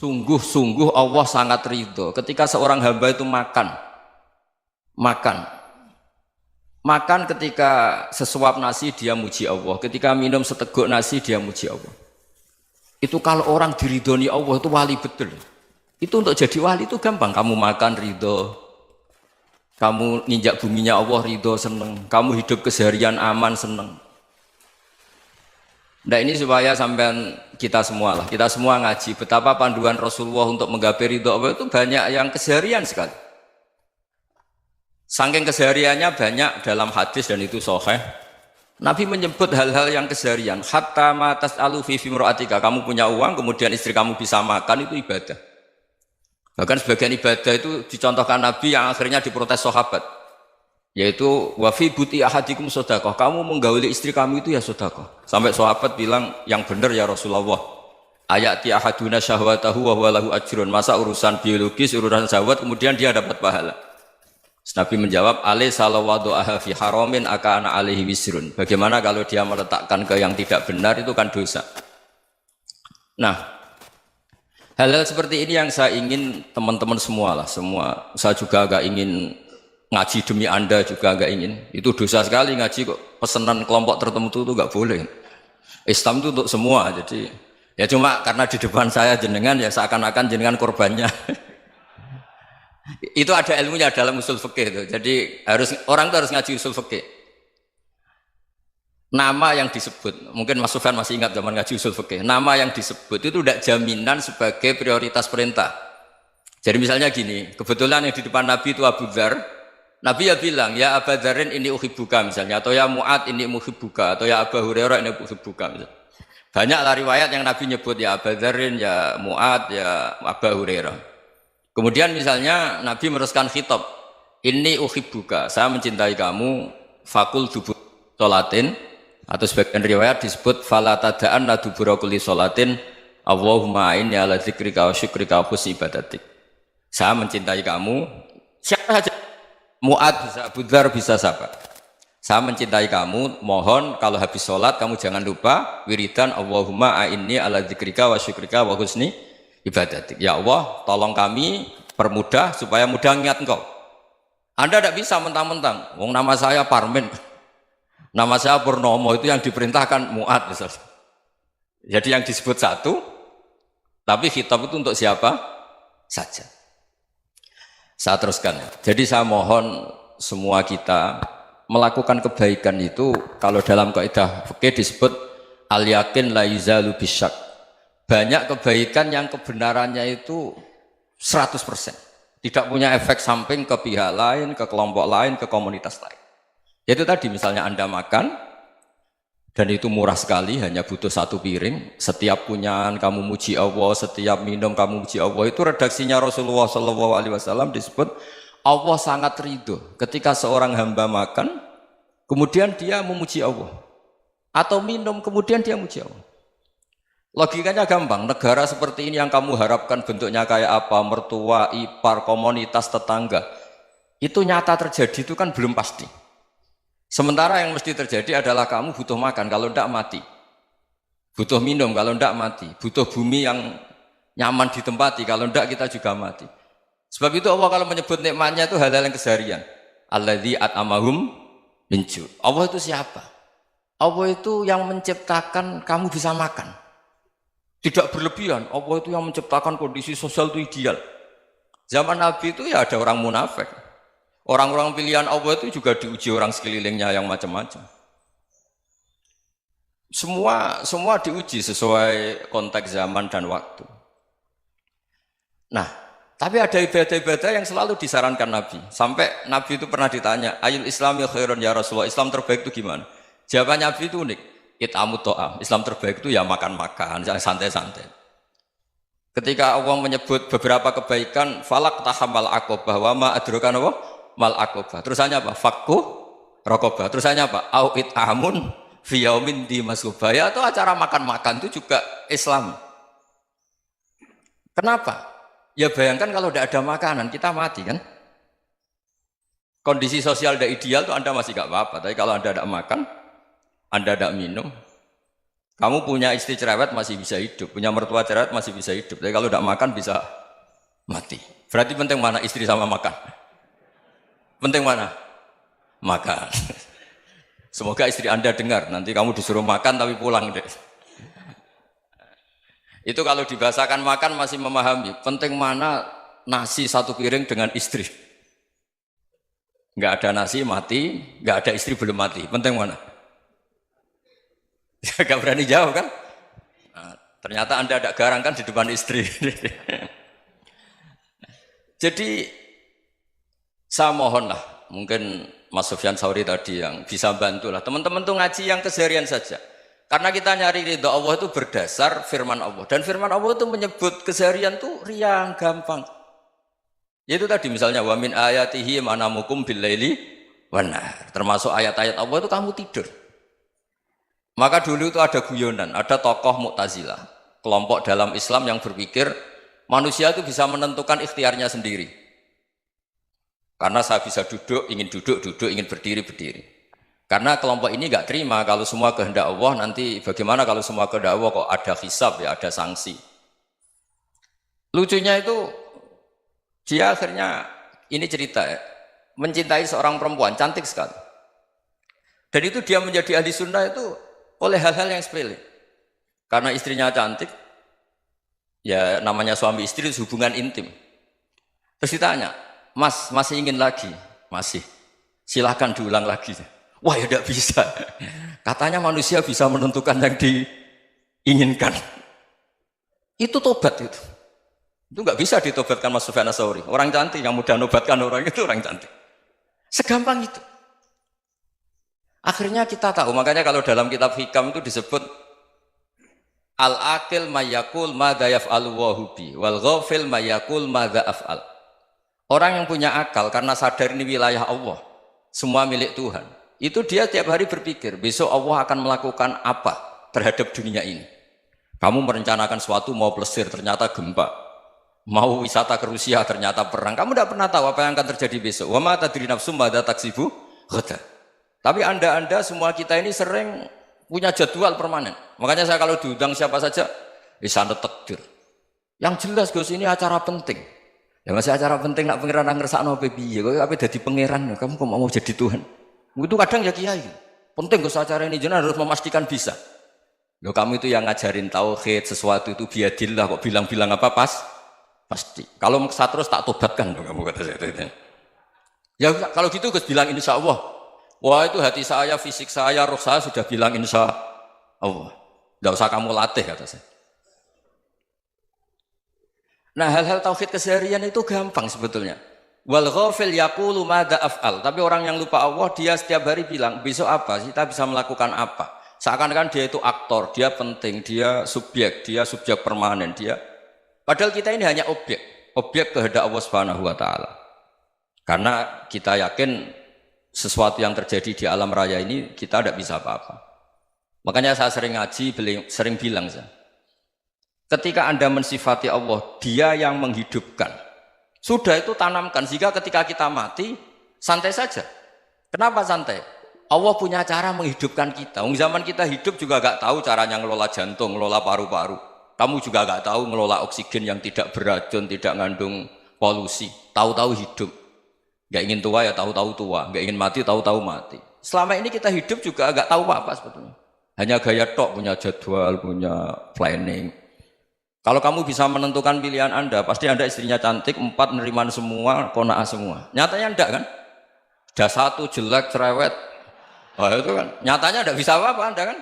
Sungguh-sungguh Allah sangat ridho ketika seorang hamba itu makan ketika sesuap nasi dia muji Allah, ketika minum seteguk nasi dia muji Allah. Itu kalau orang diridhoni Allah itu wali betul. Itu untuk jadi wali itu gampang, kamu makan ridho, kamu nginjak buminya Allah ridho seneng, kamu hidup keseharian aman seneng. Nah ini supaya sampean kita semua ngaji betapa panduan Rasulullah untuk menggapai ridho Allah itu banyak yang keseharian sekali. Saking kesehariannya banyak dalam hadis dan itu sahih. Nabi menyebut hal-hal yang keseharian. Hatta ma tas'alu fi imra'atika, kamu punya uang kemudian istri kamu bisa makan itu ibadah. Bahkan sebagian ibadah itu dicontohkan Nabi yang akhirnya diprotes sahabat. Yaitu wa fi buti ahadikum sedekah, kamu menggauli istri kamu itu ya sedekah. Sampai sahabat bilang yang benar ya Rasulullah. Ayati ahaduna syahwatahu wa huwa lahu ajrun. Masa urusan biologis, urusan syahwat kemudian dia dapat pahala. Nabi menjawab, alai salawadu'aha fi haramin akana alaihi wisrun. Bagaimana kalau dia meletakkan ke yang tidak benar itu kan dosa. Nah, hal-hal seperti ini yang saya ingin teman-teman semua lah, semua. Saya juga agak ingin ngaji demi Anda juga agak ingin. Itu dosa sekali ngaji kok pesanan kelompok tertentu itu enggak boleh. Islam itu untuk semua. Jadi ya cuma karena di depan saya jenengan ya seakan-akan jenengan korbannya. Itu ada ilmunya dalam usul fikih itu. Jadi orang itu harus ngaji usul fikih. Nama yang disebut, mungkin Mas Sufyan masih ingat zaman ngaji usul fikih. Nama yang disebut itu tidak jaminan sebagai prioritas perintah. Jadi misalnya gini, kebetulan yang di depan Nabi itu Abu Dzar. Nabi ya bilang, ya Abu Dzarin ini uhibbuka misalnya, atau ya Mu'ad ini muhibbuka, atau ya Abu Hurairah ini uhibbuka misalnya. Banyaklah riwayat yang Nabi nyebut ya Abu Dzarin, ya Mu'ad, ya Abu Hurairah. Kemudian misalnya Nabi meneruskan khitab, ini uhibbuka, saya mencintai kamu, fakul dubur sholatin, atau sebagian riwayat disebut fala tada'an la dubura kulli sholatin, Allahumma inni ala dzikrika wa syukrika wa husni ibadatik. Saya mencintai kamu, siapa saja, Mu'ad bisa, Abu Dzar bisa siapa. Saya mencintai kamu, mohon kalau habis sholat kamu jangan lupa wiridan Allahumma a'inni ala dzikrika wa syukrika wa husni ibadatik. Ya Allah, tolong kami permudah supaya mudah ingat engkau. Anda tidak bisa mentang-mentang, wong nama saya Parmin, nama saya Purnomo, itu yang diperintahkan Mu'ad misalnya. Jadi yang disebut satu, tapi khitab itu untuk siapa saja. Saya teruskan. Jadi saya mohon semua kita melakukan kebaikan itu, kalau dalam kaidah fikih disebut al yakin la yuzalu bisyak. Banyak kebaikan yang kebenarannya itu 100%. Tidak punya efek samping ke pihak lain, ke kelompok lain, ke komunitas lain. Itu tadi misalnya Anda makan, dan itu murah sekali, hanya butuh satu piring. Setiap punyaan kamu muji Allah, setiap minum kamu muji Allah. Itu redaksinya Rasulullah SAW disebut Allah sangat ridho ketika seorang hamba makan, kemudian dia memuji Allah. Atau minum, kemudian dia muji Allah. Logikanya gampang, negara seperti ini yang kamu harapkan bentuknya kayak apa, mertua, ipar, komunitas, tetangga, itu nyata terjadi itu kan belum pasti. Sementara yang mesti terjadi adalah kamu butuh makan, kalau tidak mati. Butuh minum, kalau tidak mati. Butuh bumi yang nyaman ditempati, kalau tidak kita juga mati. Sebab itu Allah kalau menyebut nikmatnya itu hal-hal yang keseharian. Alladzi at'amahum min ju'. Allah itu siapa? Allah itu yang menciptakan kamu bisa makan. Tidak berlebihan, Allah itu yang menciptakan kondisi sosial itu ideal. Zaman Nabi itu ya ada orang munafik. Orang-orang pilihan Allah itu juga diuji orang sekelilingnya yang macam-macam. Semua diuji sesuai konteks zaman dan waktu. Nah, tapi ada ibadah-ibadah yang selalu disarankan Nabi. Sampai Nabi itu pernah ditanya, ayul islami khairun ya Rasulullah, Islam terbaik itu gimana? Jawaban Nabi itu unik. It'amut to'am, Islam terbaik itu ya makan-makan, santai-santai. Ketika Allah menyebut beberapa kebaikan, falak tahamal akobah, wa ma adrokan apa? Mal akobah. Terusannya apa? Fakku rokobah. Terusannya apa? Au it'amun fiyaumin di masubaya, atau acara makan-makan itu juga Islam. Kenapa? Ya bayangkan kalau tidak ada makanan, kita mati kan? Kondisi sosial tidak ideal itu Anda masih gak apa-apa, tapi kalau Anda tidak makan, Anda tidak minum, Kamu punya istri cerewet masih bisa hidup, punya mertua cerewet masih bisa hidup. Tapi kalau tidak makan bisa mati. Berarti penting mana istri sama makan? Penting mana? Makan. Semoga istri Anda dengar, nanti kamu disuruh makan tapi pulang deh. Itu kalau dibahasakan makan masih memahami. Penting mana nasi satu piring dengan istri. Nggak ada nasi mati, nggak ada istri belum mati. Penting mana? Gak berani jawab kan? Nah, ternyata Anda ada garang kan di depan istri. Jadi saya mohonlah, mungkin Mas Sufyan Sauri tadi yang bisa bantulah. Teman-teman tuh ngaji yang keseharian saja. Karena kita nyari ridha Allah itu berdasar firman Allah. Dan firman Allah itu menyebut keseharian tuh riang, gampang. Yaitu tadi misalnya wa min ayatihi manamukum bil laili wan nahar. Termasuk ayat-ayat Allah itu kamu tidur. Maka dulu itu ada guyonan, ada tokoh Mu'tazilah, kelompok dalam Islam yang berpikir manusia itu bisa menentukan ikhtiarnya sendiri. Karena saya bisa duduk, ingin berdiri, berdiri. Karena kelompok ini nggak terima kalau semua kehendak Allah, nanti bagaimana kalau semua kehendak Allah kok ada hisab ya, ada sanksi. Lucunya itu dia akhirnya ini cerita ya, mencintai seorang perempuan cantik sekali. Dan itu dia menjadi ahli sunnah itu oleh hal-hal yang sepele. Karena istrinya cantik, ya namanya suami istri itu hubungan intim. Terus ditanya, Mas masih ingin lagi? Masih. Silahkan diulang lagi. Wah ya tidak bisa. Katanya manusia bisa menentukan yang diinginkan. Itu tobat itu. Itu nggak bisa ditobatkan Mas Sufyan Ats-Tsauri. Orang cantik yang mudah nobatkan orang itu orang cantik. Segampang itu. Akhirnya kita tahu, makanya kalau dalam kitab Hikam itu disebut al-aqil mayyakul madza yaf'alu wa hubi wal ghafil mayyakul madza af'al. Orang yang punya akal karena sadar ini wilayah Allah, semua milik Tuhan. Itu dia tiap hari berpikir, besok Allah akan melakukan apa terhadap dunia ini. Kamu merencanakan sesuatu mau plesir, ternyata gempa. Mau wisata ke Rusia, ternyata perang. Kamu tidak pernah tahu apa yang akan terjadi besok. Wa ma tadri nafsum madza taksibu ghadan. Tapi anda semua kita ini sering punya jadwal permanen. Makanya saya kalau diundang siapa saja, sana takdir. Yang jelas Gus ini acara penting. Ya masih acara penting nak pangeran ngersakno piye? Kowe ape dadi pangeran? Kamu kok mau jadi Tuhan? Itu kadang ya kiai. Penting Gus acara ini jenengan harus memastikan bisa. Loh kamu itu yang ngajarin tauhid, sesuatu itu biadillah kok bilang-bilang apa pasti. Kalau saya terus tak tobatkan kamu kata saya itu. Ya kalau gitu Gus bilang insya Allah. Wah itu hati saya, fisik saya, roh saya sudah bilang insya Allah. Tidak usah kamu latih kata saya. Nah hal-hal tauhid keseharian itu gampang sebetulnya. Wal ghafil yaqulu madza af'al. Tapi orang yang lupa Allah dia setiap hari bilang besok apa? Kita bisa melakukan apa? Seakan-akan dia itu aktor, dia penting, dia subjek permanen, dia. Padahal kita ini hanya objek kehendak Allah Subhanahu wa taala. Karena kita yakin sesuatu yang terjadi di alam raya ini kita tidak bisa apa-apa. Makanya saya sering ngaji, sering bilang saya, ketika Anda mensifati Allah, dia yang menghidupkan. Sudah itu tanamkan, sehingga ketika kita mati, santai saja. Kenapa santai? Allah punya cara menghidupkan kita. Zaman kita hidup juga gak tahu caranya ngelola jantung, ngelola paru-paru. Kamu juga gak tahu ngelola oksigen yang tidak beracun, tidak ngandung polusi. Tahu-tahu hidup. Gak ingin tua ya tahu-tahu tua, gak ingin mati tahu-tahu mati. Selama ini kita hidup juga gak tahu apa sebetulnya. Hanya gaya tok, punya jadwal, punya planning. Kalau kamu bisa menentukan pilihan Anda, pasti Anda istrinya cantik, 4 neriman semua, kona'ah semua. Nyatanya enggak kan? Ada 1 jelek, cerewet. Oh itu kan, nyatanya enggak bisa apa-apa Anda kan?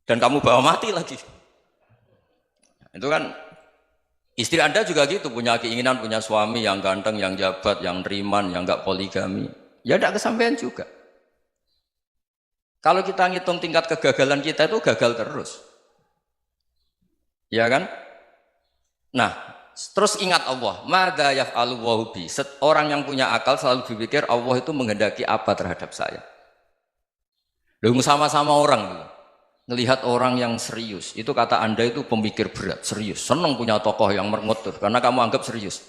Dan kamu bawa mati lagi. Itu kan, istri Anda juga gitu, punya keinginan, punya suami yang ganteng, yang jabat, yang neriman, yang enggak poligami. Ya enggak kesampaian juga. Kalau kita ngitung tingkat kegagalan kita itu gagal terus. Ya kan? Nah, terus ingat Allah, madza yaf'alu wa hubi. Orang yang punya akal selalu berpikir Allah itu menghendaki apa terhadap saya. Lalu sama-sama orang ngelihat orang yang serius, itu kata Anda itu pemikir berat, serius. Senang punya tokoh yang merengut tuh, karena kamu anggap serius.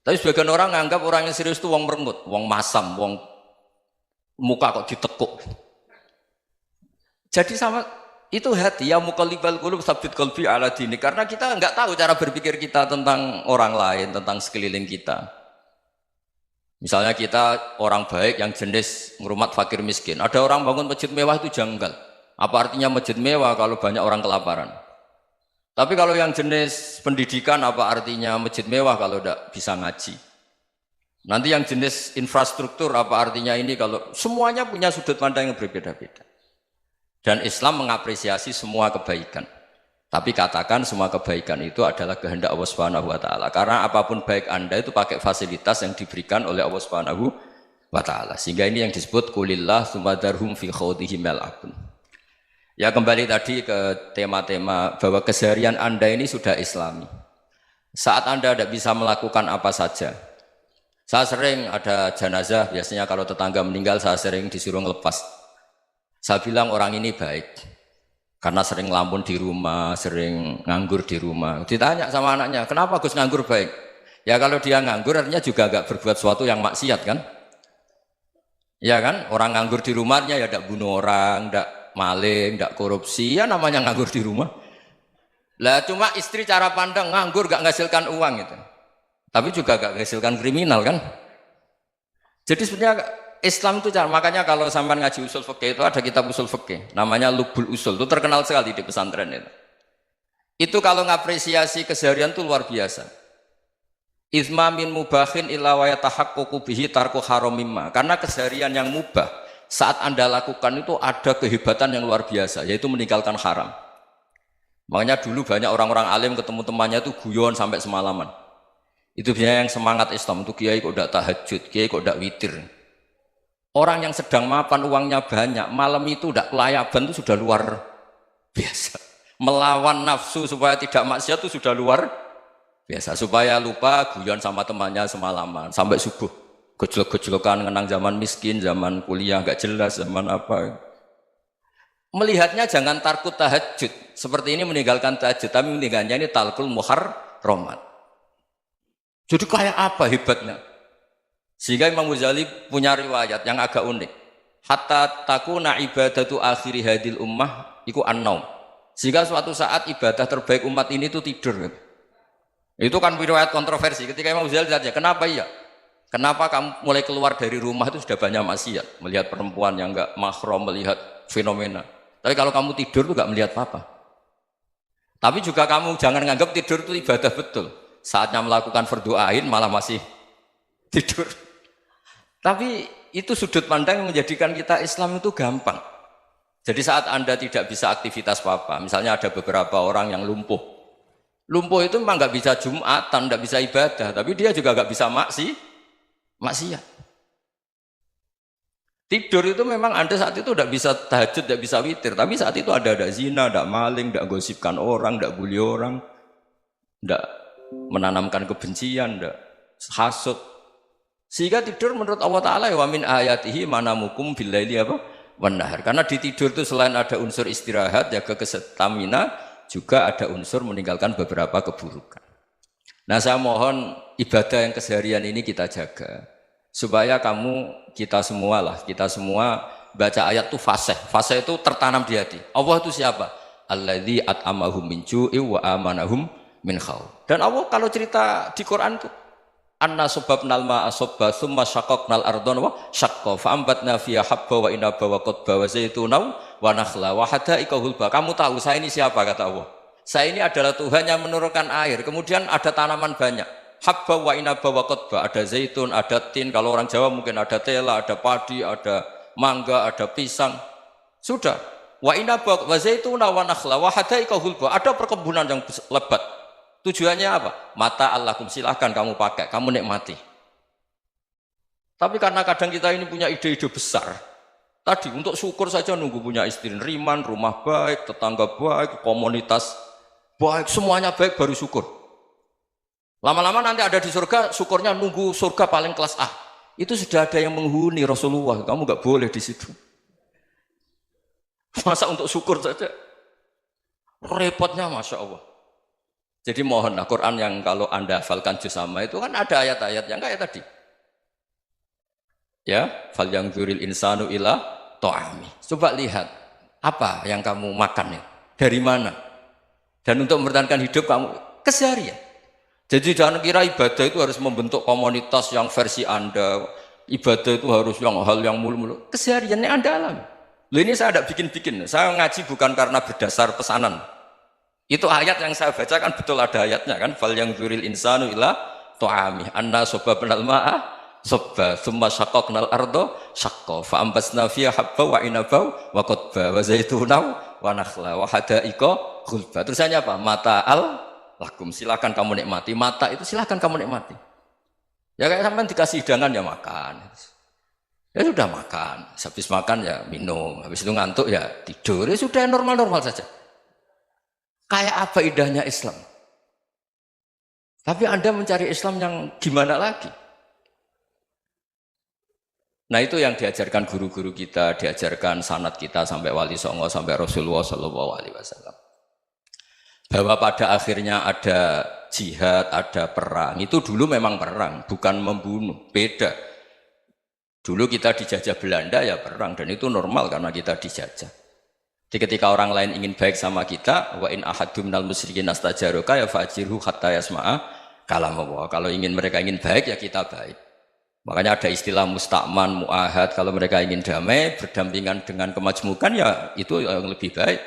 Tapi sebagian orang nganggap orang yang serius itu wong merengut, wong masam, wong muka kok ditekuk. Jadi sama Itu hati, ya muqallibal qulub tsabbit qalbi ala dinik. Karena kita nggak tahu cara berpikir kita tentang orang lain, tentang sekeliling kita. Misalnya kita orang baik yang jenis ngrumat fakir miskin. Ada orang bangun masjid mewah itu janggal. Apa artinya masjid mewah kalau banyak orang kelaparan? Tapi kalau yang jenis pendidikan, apa artinya masjid mewah kalau tidak bisa ngaji? Nanti yang jenis infrastruktur, apa artinya ini kalau semuanya punya sudut pandang yang berbeda-beda. Dan Islam mengapresiasi semua kebaikan. Tapi katakan semua kebaikan itu adalah kehendak Allah Subhanahu wa taala. Karena apapun baik Anda itu pakai fasilitas yang diberikan oleh Allah Subhanahu wa taala. Sehingga ini yang disebut qulillah tsumadarhum fi khawdihim yal'abun. Ya kembali tadi ke tema-tema bahwa keseharian Anda ini sudah Islami. Saat Anda tidak bisa melakukan apa saja. Saya sering ada jenazah, biasanya kalau tetangga meninggal saya sering disuruh ngelepas. Saya bilang orang ini baik karena sering ngelamun di rumah, sering nganggur di rumah. Ditanya sama anaknya, kenapa Gus nganggur baik? Ya kalau dia nganggur artinya juga agak berbuat sesuatu yang maksiat kan? Ya kan, orang nganggur di rumahnya ya tidak bunuh orang, tidak maling, tidak korupsi, ya namanya nganggur di rumah. Lah cuma istri cara pandang nganggur gak menghasilkan uang itu. Tapi juga gak menghasilkan kriminal kan? Jadi sebenarnya Islam itu cara, makanya kalau sampai ngaji usul fikih itu ada kitab usul fikih namanya Lubul Usul, itu terkenal sekali di pesantren itu. Itu kalau ngapresiasi keseharian itu luar biasa. Izma min mubahin illa wa yatahaqqaqu bihi tarku haramimma. Karena keseharian yang mubah saat Anda lakukan itu ada kehebatan yang luar biasa, yaitu meninggalkan haram. Makanya dulu banyak orang-orang alim ketemu temannya itu guyon sampai semalaman. Itu biasanya yang semangat Islam itu kiai kok tidak tahajud, kiai kok tidak witir. Orang yang sedang mapan uangnya banyak, malam itu tidak kelayaban itu sudah luar biasa. Melawan nafsu supaya tidak maksiat itu sudah luar biasa. Supaya lupa guyon sama temannya semalaman sampai subuh. Gejlok-gejlokan ngenang zaman miskin, zaman kuliah nggak jelas, zaman apa. Melihatnya jangan tarkut tahajud. Seperti ini meninggalkan tahajud, tapi meninggalkannya ini talkul muharramat. Jadi kayak apa hebatnya? Sehingga Imam Ghazali punya riwayat yang agak unik. Hatta takuna ibadatu akhiri hadil ummah iku an-naum. Sehingga suatu saat ibadah terbaik umat ini itu tidur. Itu kan riwayat kontroversi. Ketika Imam Ghazali tanya, kenapa iya? Kenapa kamu mulai keluar dari rumah itu sudah banyak maksiat? Melihat perempuan yang enggak mahram, melihat fenomena. Tapi kalau kamu tidur itu enggak melihat apa-apa. Tapi juga kamu jangan nganggap tidur itu ibadah betul. Saatnya melakukan fardu ain malah masih tidur. Tapi itu sudut pandang yang menjadikan kita Islam itu gampang. Jadi saat Anda tidak bisa aktivitas apa-apa, misalnya ada beberapa orang yang lumpuh. Lumpuh itu memang nggak bisa Jumatan, nggak bisa ibadah, tapi dia juga nggak bisa maksiat. Tidur itu memang Anda saat itu tidak bisa tahajud, tidak bisa witir, tapi saat itu ada zina, ada maling, tidak gosipkan orang, tidak bully orang, tidak menanamkan kebencian, tidak hasut. Sehingga tidur menurut Allah Ta'ala wa min ayatihi manamukum billaili apa? Wan-nahar. Karena di tidur itu selain ada unsur istirahat, jaga kestamina, juga ada unsur meninggalkan beberapa keburukan. Nah saya mohon ibadah yang keseharian ini kita jaga. Supaya kita semua baca ayat itu fasih. Fasih itu tertanam di hati. Allah itu siapa? Alladzi at'amahum min ju'i wa amanahum min khauf. Dan Allah kalau cerita di Quran itu anna sababnal ma'a sabba thumma syaqaqnal ardha wa syaqqa fa ambatna fiha habba wa inaba wa qadba wa zaituna wa nakhla wa hadaika hulba. Kamu tahu saya ini siapa kata Allah? Saya ini adalah Tuhan yang menurunkan air, kemudian ada tanaman banyak. Habba wa inaba wa qadba, ada zaitun, ada tin, kalau orang Jawa mungkin ada tela, ada padi, ada mangga, ada pisang. Sudah. Wa inaba wa zaituna wa nakhla wa hadaika hulba. Ada perkebunan yang lebat. Tujuannya apa? Mata Allahkum, silahkan kamu pakai, kamu nikmati. Tapi karena kadang kita ini punya ide-ide besar. Tadi untuk syukur saja nunggu punya istri riman, rumah baik, tetangga baik, komunitas baik, semuanya baik baru syukur. Lama-lama nanti ada di surga, syukurnya nunggu surga paling kelas A. Itu sudah ada yang menghuni Rasulullah, kamu nggak boleh di situ. Masa untuk syukur saja? Repotnya Masya Allah. Jadi mohonlah Quran yang kalau Anda hafalkan juz amma itu kan ada ayat-ayat yang kayak tadi. Ya, fal yanzuril insanu ila ta'ami. Coba lihat. Apa yang kamu makan ya? Dari mana? Dan untuk mempertahankan hidup kamu keseharian. Jadi jangan kira ibadah itu harus membentuk komunitas yang versi Anda. Ibadah itu harus yang hal yang mulu-mulu. Kesehariannya Anda alami. Loh ini saya tidak bikin-bikin. Saya ngaji bukan karena berdasar pesanan. Itu ayat yang saya baca kan betul ada ayatnya kan. Fal yang dzuril insanu ila tu'ami anna soba benal ma'ah soba thumma syaqqaqnal ardo syaqqa fa ambasna fiha habba wa inaba wa qadba wa zaituna wa nakhla wa hadaika ghulba. Terusannya apa? Mata'al lakum, silakan kamu nikmati. Mata itu silakan kamu nikmati. Ya kayak sampean dikasih hidangan ya makan. Ya sudah makan, habis makan ya minum, habis itu ngantuk ya tidur. Ya sudah normal-normal saja. Kayak apa indahnya Islam? Tapi Anda mencari Islam yang gimana lagi? Nah itu yang diajarkan guru-guru kita, diajarkan sanad kita sampai Wali Songo, sampai Rasulullah SAW. Bahwa pada akhirnya ada jihad, ada perang. Itu dulu memang perang, bukan membunuh, beda. Dulu kita dijajah Belanda ya perang, dan itu normal karena kita dijajah. Jadi ketika orang lain ingin baik sama kita, wa in ahadum minal musyrikin astajaroka ya fajirhu hatta yasma'a kalam Allah. Kalau mereka ingin baik ya kita baik. Makanya ada istilah musta'man, mu'ahad. Kalau mereka ingin damai, berdampingan dengan kemajmukan ya itu yang lebih baik.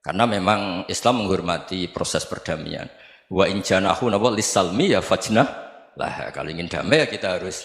Karena memang Islam menghormati proses perdamaian. Wa in janahu lis-salmi ya fajnah lah. Kalau ingin damai ya kita harus